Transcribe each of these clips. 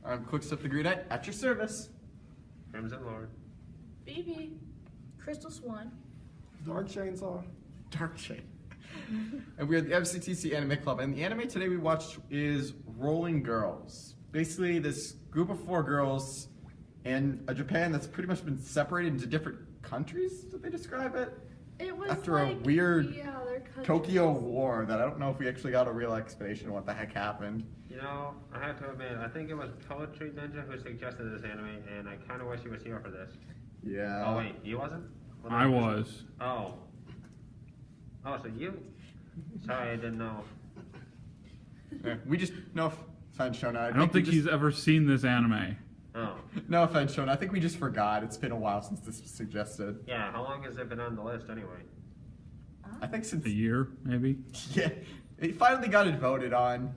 I'm Quick Step the Green Knight at your service. Crimson Lord. BB. Crystal Swan. Dark Chainsaw. Dark Shade. And we're at the MCTC Anime Club, and the anime today we watched is Rolling Girls. Basically, this group of 4 girls in a Japan that's pretty much been separated into different countries, did they describe it? It was After like, a weird their countries. Tokyo War that I don't know if we actually got a real explanation of what the heck happened. You know, I have to admit, I think it was Poetry Ninja who suggested this anime, and I kind of wish he was here for this. Yeah. Oh wait, he wasn't? Well, I was. Oh. Oh, so you? Sorry, I didn't know. Yeah, we just, no offense, Shona. I don't think he's ever seen this anime. Oh. No offense, Shona. I think we just forgot. It's been a while since this was suggested. Yeah, how long has it been on the list anyway? I think since... A year, maybe? Yeah, it finally got it voted on.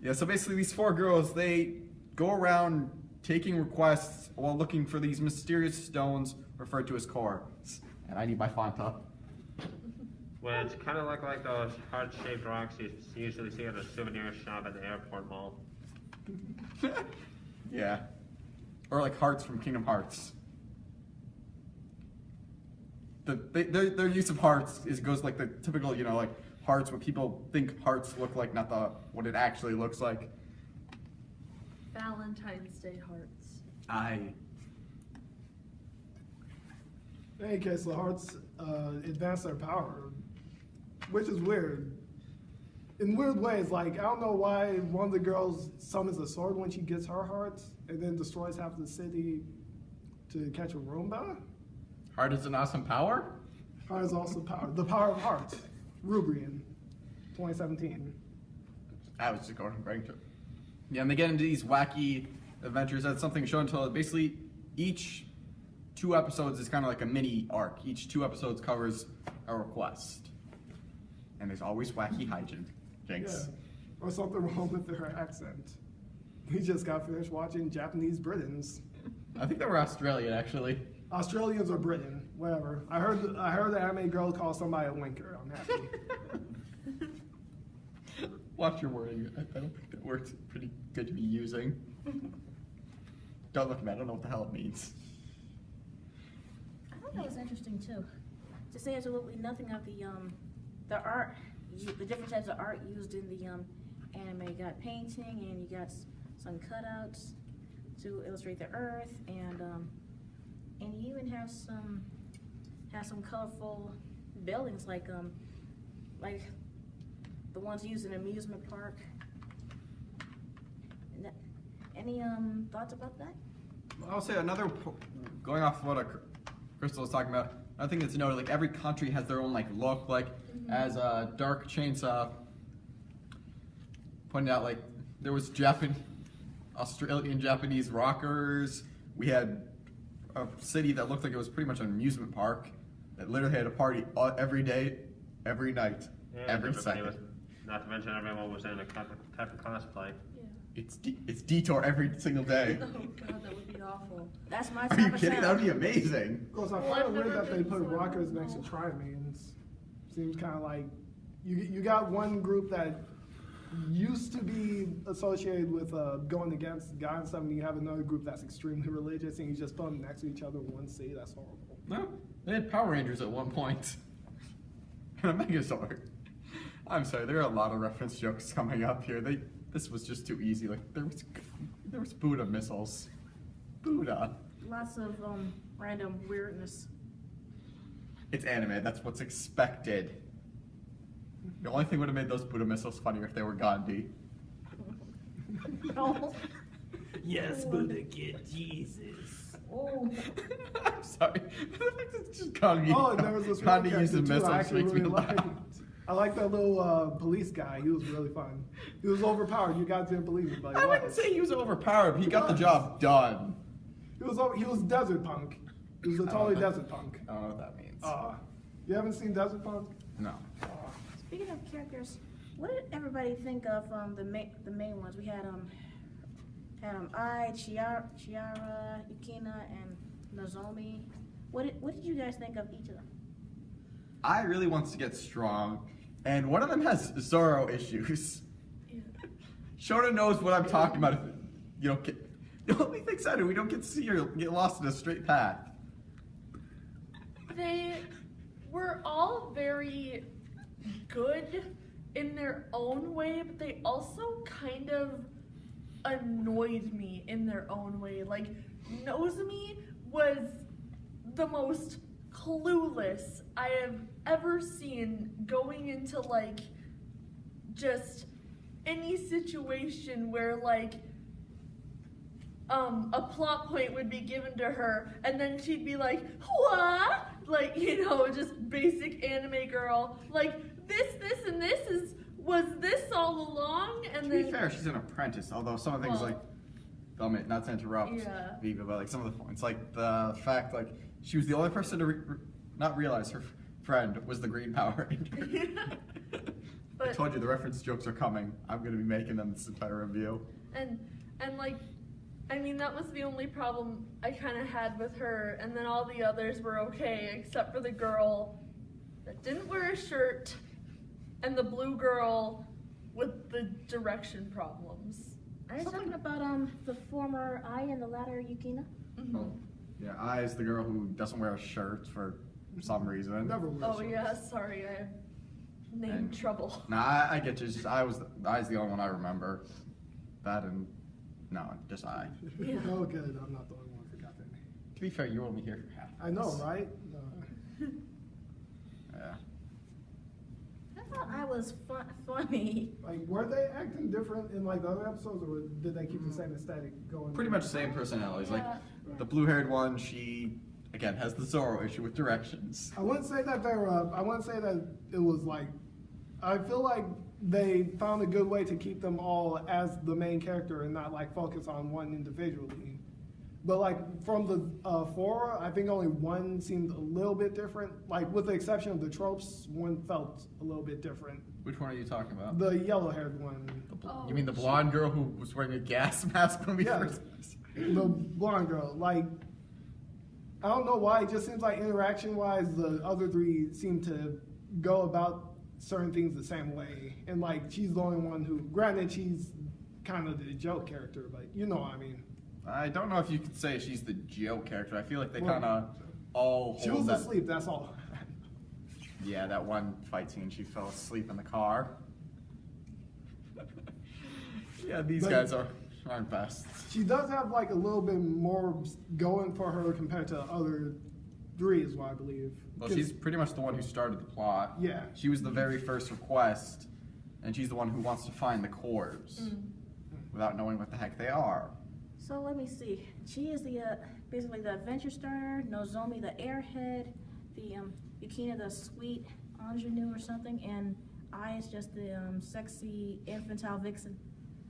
Yeah, so basically these 4 girls, they go around taking requests while looking for these mysterious stones referred to as cores. And I need my font up. Well, it's kind of like those heart-shaped rocks you usually see at a souvenir shop at the airport mall. Yeah. Or like hearts from Kingdom Hearts. Their use of hearts goes like the typical, you know, like hearts, what people think hearts look like, not what it actually looks like. Valentine's Day hearts. In any case, the hearts advance their power, which is weird. In weird ways, like, I don't know why one of the girls summons a sword when she gets her hearts, and then destroys half the city to catch a Roomba. Heart is an awesome power? Heart is also power. The power of heart. Rubrian, 2017. I was just going to. Yeah, and they get into these wacky adventures. That's something shown until basically each 2 episodes is kind of like a mini arc. Each 2 episodes covers a request. And there's always wacky hijinks. Yeah. Or something wrong with her accent. We just got finished watching Japanese Britons. I think they were Australian, actually. Australians or Britain, whatever. I heard the anime girl call somebody a winker. I'm happy. Watch your wording. I don't think that word's pretty good to be using. Don't look at me. I don't know what the hell it means. I thought that was interesting too. To say absolutely nothing of the art, the different types of art used in the anime. You got painting and you got some cutouts to illustrate the earth, and you even have some colorful buildings like the ones used in an amusement park. Any thoughts about that? I'll say going off of what Crystal was talking about, I think it's noted, like every country has their own like look, like as Dark Chainsaw pointed out, like there was Australian Japanese rockers. We had a city that looked like it was pretty much an amusement park that literally had a party every day, every night, every second. Not to mention everyone was in a type of cosplay. Yeah. It's Detour every single day. Oh god, that would be awful. That's my. Are you kidding? That would be amazing. Of course, I Well, find it I've weird never that they been put for rockers one. next to trimanes. Seems kind of like you got one group that used to be associated with going against God and stuff, and you have another group that's extremely religious, and you just put them next to each other in one city. That's horrible. No, they had Power Rangers at one point. And a Megazord. I'm sorry, there are a lot of reference jokes coming up here. This was just too easy. Like there was Buddha missiles. Buddha. Lots of random weirdness. It's anime. That's what's expected. The only thing would have made those Buddha missiles funnier if they were Gandhi. Oh. Yes, Buddha kid, Jesus. Oh. I'm sorry. It's just Gandhi. Oh, and there was this Gandhi one using character, too, I missiles actually makes me really laugh. liked. I like that little police guy. He was really fun. He was overpowered. You guys didn't believe it, but he I wouldn't was. say he was overpowered, but he got the job done. He was desert punk. He was a totally desert punk. I don't know what that means. You haven't seen Desert Punk? No. Speaking of characters, what did everybody think of the main ones? We had Chiara, Yukina, and Nozomi. What did you guys think of each of them? I really wants to get strong, and one of them has Zoro issues. Shona knows what I'm talking about. You don't get. The only thing said, we don't get to see her get lost in a straight path. They were all very good in their own way, but they also kind of annoyed me in their own way. Like, Nozomi was the most clueless I have ever seen going into, like, just any situation where, like, a plot point would be given to her, and then she'd be like, what? Like, you know, just basic anime girl. Like, this, and this was this all along? And To be then... fair, she's an apprentice, although some of the things Well, like, not to interrupt Yeah. Viva, but like some of the points, like the fact like she was the only person to not realize her friend was the Green Power Ranger. I But, told you the reference jokes are coming. I'm going to be making them this entire review. and like, I mean, that was the only problem I kind of had with her, and then all the others were okay, except for the girl that didn't wear a shirt, and the blue girl with the direction problems. Are you talking about the former Ai and the latter Yukina? Mhm. Yeah, I is the girl who doesn't wear a shirt for some reason. Never wear Oh shorts. yeah, sorry, I have name And- trouble. Nah, I get you. It's just I's the only one I remember. That and no, just I. Yeah. Oh, good. I'm not the only one who forgot that name. To be fair, you were only here for half. I know, right? Yeah. I thought I was funny. Like, were they acting different in like the other episodes, or did they keep the same aesthetic going? Pretty much the same personalities. Like Yeah. the blue-haired one, she again has the Zoro issue with directions. I wouldn't say that they're. I wouldn't say that it was like. I feel like they found a good way to keep them all as the main character and not like focus on one individually. But like from the four, I think only one seemed a little bit different. Like with the exception of the tropes, one felt a little bit different. Which one are you talking about? The yellow-haired one, Oh, You mean the blonde girl who was wearing a gas mask when we Yeah. first? the blonde girl. Like I don't know why. It just seems like interaction-wise, the other three seem to go about certain things the same way. And like she's the only one who, granted, she's kind of the joke character, but you know what I mean. I don't know if you could say she's the joke character. I feel like they Well, kind of all She hold was that. asleep. That's all. Yeah, that one fight scene, she fell asleep in the car. Yeah, these But- guys aren't best. She does have like a little bit more going for her compared to other three, is what I believe. Well, 'Cause- she's pretty much the one who started the plot. Yeah. She was the very first request, and she's the one who wants to find the cores Mm. without knowing what the heck they are. So let me see. She is the basically the adventure starter, Nozomi the airhead, the Yukina the sweet ingenue or something, and Ai is just the sexy infantile vixen.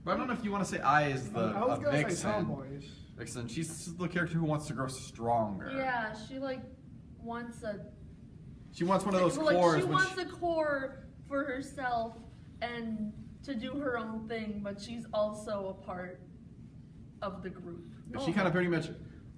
But I don't know if you want to say I is the I was a gonna say vixen. tomboyish. Vixen. She's the character who wants to grow stronger. Yeah, she like wants a She wants one of those like cores. she which- wants a core for herself and to do her own thing, but she's also a part of the group. But she kind of pretty much,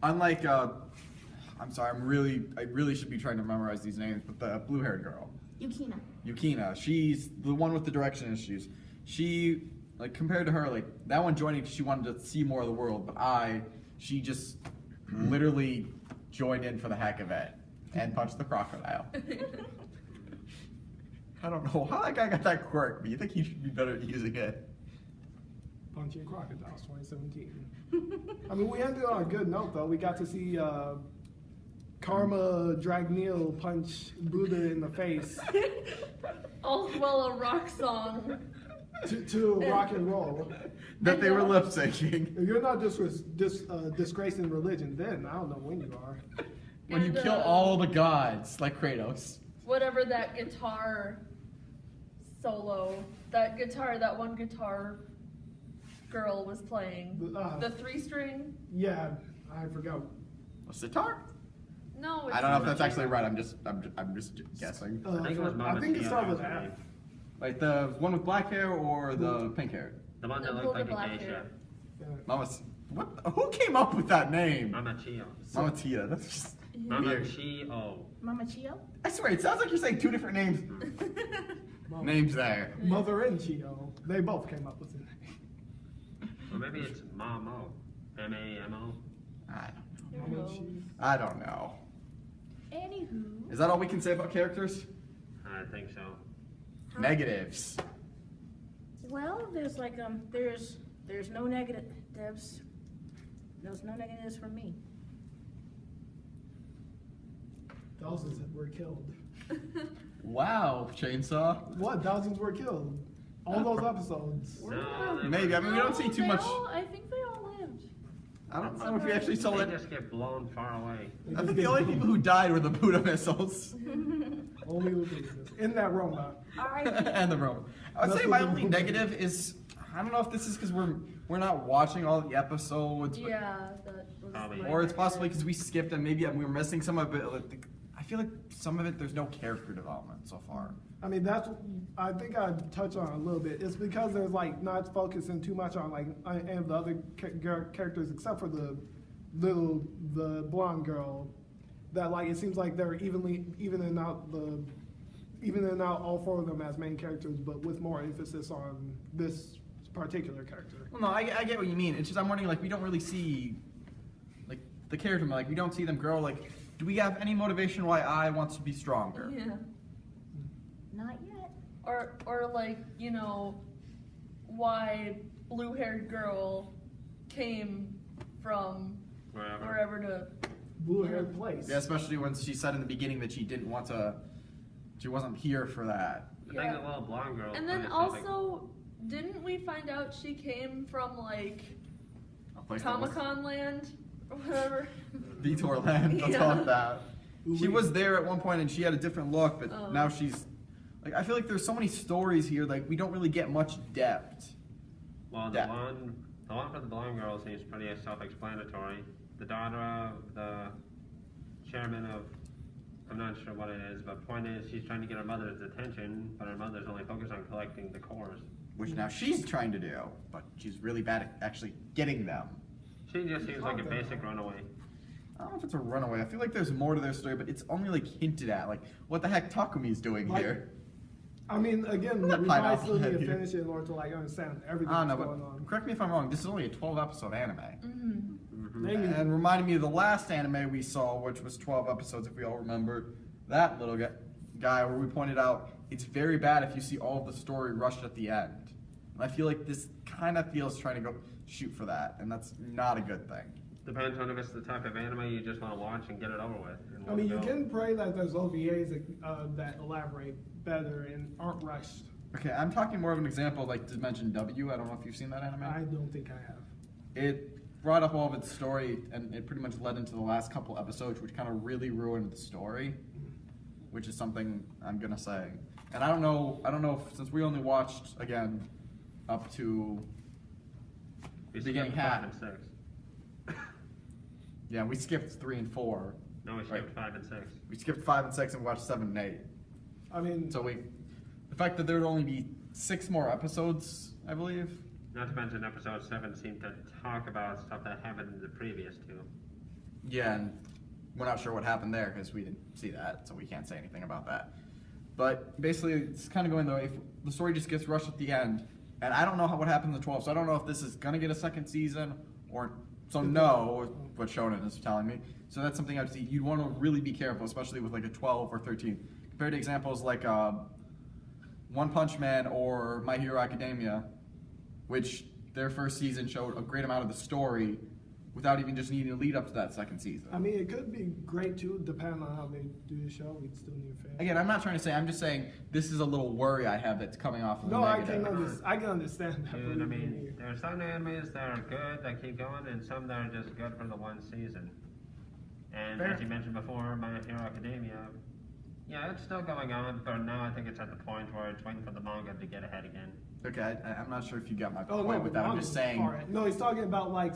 unlike, I'm sorry, I really should be trying to memorize these names, but the blue-haired girl, Yukina. Yukina, she's the one with the direction issues. She, like, compared to her, like, that one joining because she wanted to see more of the world, but she just literally joined in for the heck of it and punched the crocodile. I don't know how that guy got that quirk, but you think he should be better at using it. Punching Crocodiles 2017. I mean, we ended on a good note, though. We got to see Karma Dragneel punch Buddha in the face All well a rock song. to rock and roll. That they were lip syncing. If you're not disgracing religion, then I don't know when you are. When you And, kill all the gods, like Kratos. Whatever that guitar solo, that one guitar girl was playing. The 3-string? Yeah, I forgot. A sitar? No, it's I don't know if not. that's actually right. I'm just guessing. I think it was I think it Mama started with Tia, F. actually. Like the one with black hair or the pink hair? The one that The looked like black a geisha. hair. Yeah. Mama's. What? Who came up with that name? Mama Chia. Mama Tia. That's just. Mama weird. Chio. Mama Chio? I swear, it sounds like you're saying two different names. Names there. Mother and Chio. They both came up with it. Or maybe it's Mamo. M-A-M-O. I don't know. Anywho. Is that all we can say about characters? I think so. Negatives. Well, there's like there's no negatives. There's no negatives for me. Thousands were killed. Wow, Chainsaw. What? Thousands were killed. All those episodes. No, they Maybe. I mean, we don't see too much. I think they all lived. I don't know if we actually saw They it. just get blown far away. I think the only people who died were the Buddha missiles Only with business. In that robot. Alright. and the Rome. I would say my only negative is I don't know if this is because we're not watching all the episodes, but, Yeah, that was Probably. my or it's possibly negative. because we skipped and maybe we were missing some of it. Like, I feel like some of it there's no character development so far. I mean, I think I touched on it a little bit. It's because there's like not focusing too much on like any of the other characters except for the blonde girl. That like it seems like they're evening out all four of them as main characters, but with more emphasis on this particular character. Well, no, I get what you mean. It's just I'm wondering like we don't really see like the character like we don't see them grow. Like, do we have any motivation why I wants to be stronger? Yeah. Not yet. Or like, you know, why blue-haired girl came from wherever to. Blue-haired place. Yeah, especially when she said in the beginning that she wasn't here for that. I think the little blonde girl. And then kinda sounds like- also, didn't we find out she came from like A place that was- Comic-Con land or whatever? Detour Land, let's call it that. She Ooh-wee. was there at one point and she had a different look, but Oh. now she's like I feel like there's so many stories here, like we don't really get much depth. Well, the Yeah. one for the blonde girl seems pretty self-explanatory. The daughter of the chairman of, I'm not sure what it is, but point is she's trying to get her mother's attention, but her mother's only focused on collecting the cores. Which now she's trying to do, but she's really bad at actually getting them. She just seems like a basic runaway. I don't know if it's a runaway. I feel like there's more to their story, but it's only like hinted at. Like, what the heck Takumi's doing Like, here? I mean, again, we might Pineapple still need head to here. finish it in order to like understand everything I don't that's know, going but on. correct me if I'm wrong. This is only a 12-episode anime. Mm-hmm. Maybe. And reminding me of the last anime we saw, which was 12 episodes, if we all remember. That little guy where we pointed out it's very bad if you see all of the story rushed at the end. And I feel like this kind of feels trying to go shoot for that, and that's not a good thing. Depends on if it's the type of anime you just want to watch and get it over with. and I mean, you go. can pray that there's OVAs that elaborate better and aren't rushed. Okay, I'm talking more of an example like Dimension W. I don't know if you've seen that anime. I don't think I have. It brought up all of its story, and it pretty much led into the last couple episodes, which kind of really ruined the story, which is something I'm gonna say. And I don't know if, since we only watched again up to We beginning skipped half. 5 and 6. Yeah, we skipped 3 and 4. No, we skipped 5 and 6. We skipped 5 and 6 and watched 7 and 8. I mean, So the fact that there would only be 6 more episodes, I believe. Not to mention episode 7 seemed to talk about stuff that happened in the previous 2. Yeah, and we're not sure what happened there because we didn't see that, so we can't say anything about that. But basically, it's kind of going the way the story just gets rushed at the end, and I don't know what happened in the 12. So I don't know if this is gonna get a second season or so. No, what Shonen is telling me. So that's something I'd see. You'd want to really be careful, especially with like a 12 or 13, compared to examples like One Punch Man or My Hero Academia, which their first season showed a great amount of the story without even just needing to lead up to that second season. I mean, it could be great too, depending on how they do the show. We'd still need fans. Again, I'm not trying to say. I'm just saying this is a little worry I have that's coming off of the No, I negative. can understand that. Dude, I believe me. mean, there are some animes that are good that keep going, and some that are just good for the one season. And Fair. as you mentioned before, My Hero Academia, yeah, it's still going on, but now I think it's at the point where it's waiting for the manga to get ahead again. Okay, I'm not sure if you got my Oh point no, with that. I'm just saying. No, he's talking about like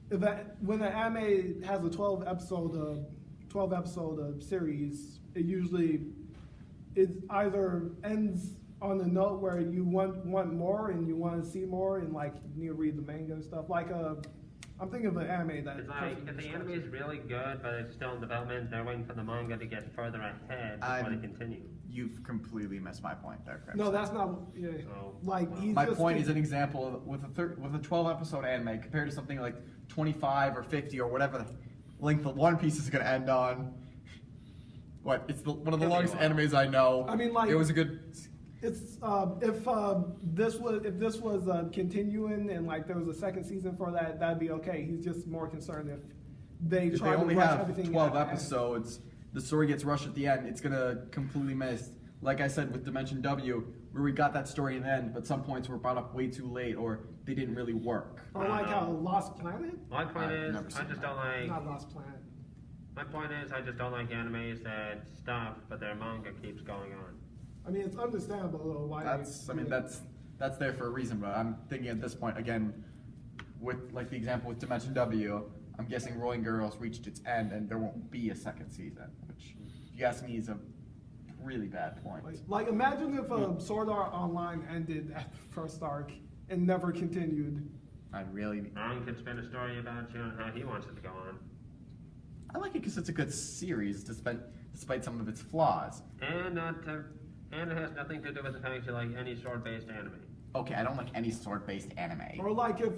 when the anime has a 12 episode series, it either ends on a note where you want more and you want to see more and like you need to read the manga and stuff. Like I'm thinking of an anime that. It's like, perfectly if the describes anime is it. really good, but it's still in development, they're waiting for the manga to get further ahead before I'm- they continue. You've completely missed my point there, Chris. No, that's not. Yeah. Oh, Like well. he's My just point is an example of, with a 12 episode anime compared to something like 25 or 50 or whatever the length of One Piece is going to end on. What? It's one of the Could be longest a while. animes I know. I mean, like- it was a good. It's if this was continuing and like there was a second season for that, that'd be okay. He's just more concerned if they If try they to only rush have everything 12 at the end. episodes, the story gets rushed at the end. It's gonna completely miss. Like I said with Dimension W, where we got that story in the end, but some points were brought up way too late or they didn't really work. Or like how Lost Planet, My point I've is, never I seen just that. don't like. not Lost Planet. My point is, I just don't like animes that stop, but their manga keeps going on. I mean, it's understandable though why. That's, I mean, that's there for a reason. But I'm thinking at this point again, with like the example with Dimension W, I'm guessing Rolling Girls reached its end and there won't be a second season, which, if you ask me, is a really bad point. Like imagine if Sword Art Online ended at the first arc and never continued. I'd really. Ron could spin a story about you and how he wants it to go on. I like it because it's a good series, despite some of its flaws. And it has nothing to do with the fact you like any sword-based anime. Okay, I don't like any sword-based anime. Or like if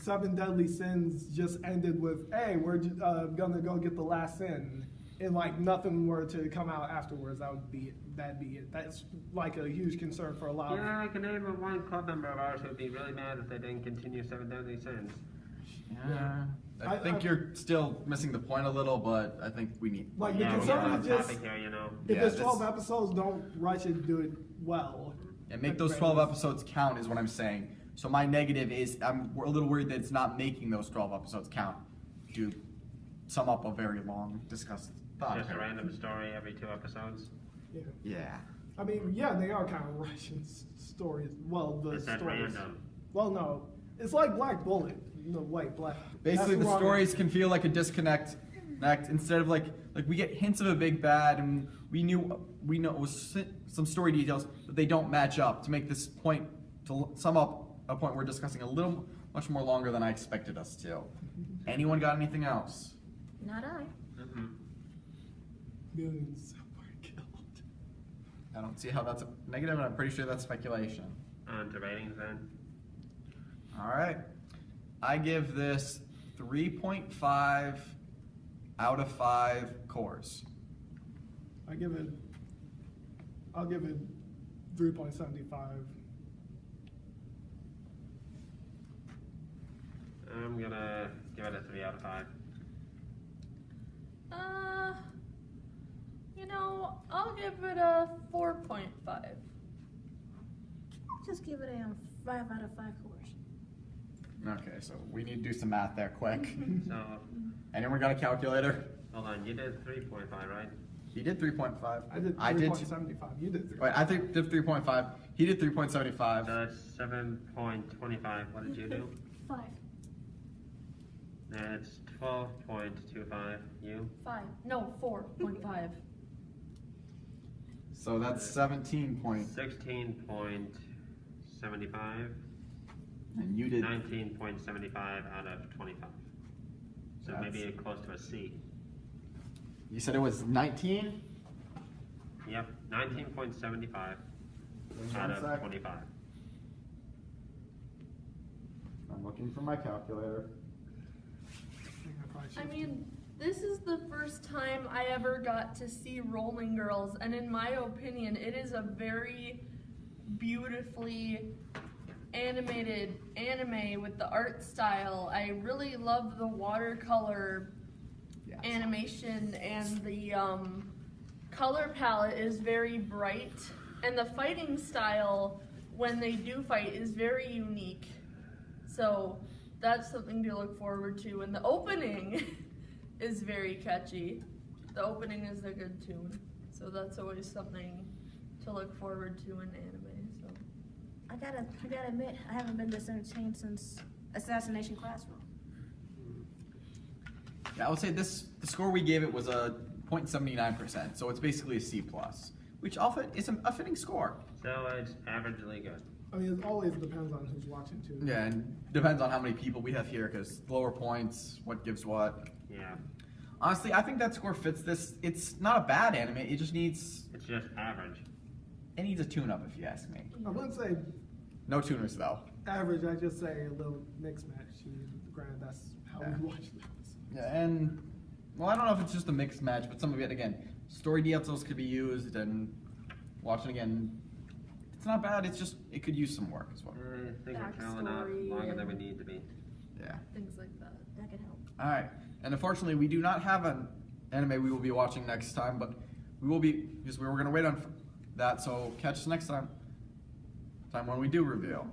Seven Deadly Sins just ended with, hey, we're gonna go get the last sin, and like nothing were to come out afterwards, that'd be it. That's like a huge concern for a lot of. Yeah, I can name one club member of ours who'd be really mad if they didn't continue Seven Deadly Sins. Yeah. I think you're still missing the point a little, but I think we need. Like, the Yeah, we concern have is a just- topic here, you know. If Yeah, it's 12 this- episodes, don't rush it, do it well. And make those 12 episodes count is what I'm saying. So my negative is I'm a little worried that it's not making those 12 episodes count. To sum up a very long discussed thought. Just a here. random story every 2 episodes. Yeah. Yeah. I mean, yeah, they are kind of rushing stories. Well, the Is that stories. random? Well, no, it's like Black Bullet. No, wait, Black. Basically, that's the wrong. stories can feel like a disconnect. Instead of like we get hints of a big bad, and we know it was some story details, but they don't match up to make this point to sum up a point we're discussing much more longer than I expected us to. Anyone got anything else? Not I. Mm-hmm. Millions were killed. I don't see how that's a negative, and I'm pretty sure that's speculation. On to ratings then. All right, I give this 3.5 out of 5 cores. I'll give it 3.75. I'm gonna give it a 3 out of 5. I'll give it a 4.5. Just give it a 5 out of 5 cores. Okay, so we need to do some math there quick. So, Anyone got a calculator? hold on, you did 3.5, right? He did 3.5. I did I did 3.75. You did 3. Wait, I think did 3.5. He did 3.75. So that's 7.25. What did you do? 5. That's 12.25. You? 5. No, 4.5. So that's 17 points. 16.75. And you did. 19.75 out of 25. So That's- maybe close to a C. You said it was 19? Yep, 19.75 out One of sec. 25. I'm looking for my calculator. I mean, this is the first time I ever got to see Rolling Girls, and in my opinion, it is a very beautifully animated anime with the art style. I really love the watercolor Yes. animation, and the color palette is very bright, and the fighting style when they do fight is very unique. So that's something to look forward to. And the opening is very catchy. The opening is a good tune. So that's always something to look forward to in anime. So I gotta admit, I haven't been this entertained since Assassination Classroom. Yeah, I would say the score we gave it was a 0.79%, so it's basically a C+, which often is a fitting score. So it's averagely good. I mean, it always depends on who's watching too. Yeah, and depends on how many people we have here, because lower points, what gives what. Yeah. Honestly, I think that score fits this. It's not a bad anime. It just needs It's just average. it needs a tune-up, if you ask me. I wouldn't say No tuners though. average. I just say a little mixed match. Granted, that's how Yeah. we watch this. Yeah, and well, I don't know if it's just a mixed match, but some of it again, story details could be used, and watching again, it's not bad. It's just it could use some work as well. I think we're trailing out Backstory longer than we and- need to be. Yeah. Things like that. That could help. All right, and unfortunately, we do not have an anime we will be watching next time, but we will be because we were gonna wait on that. So catch us next time. Time when we do reveal.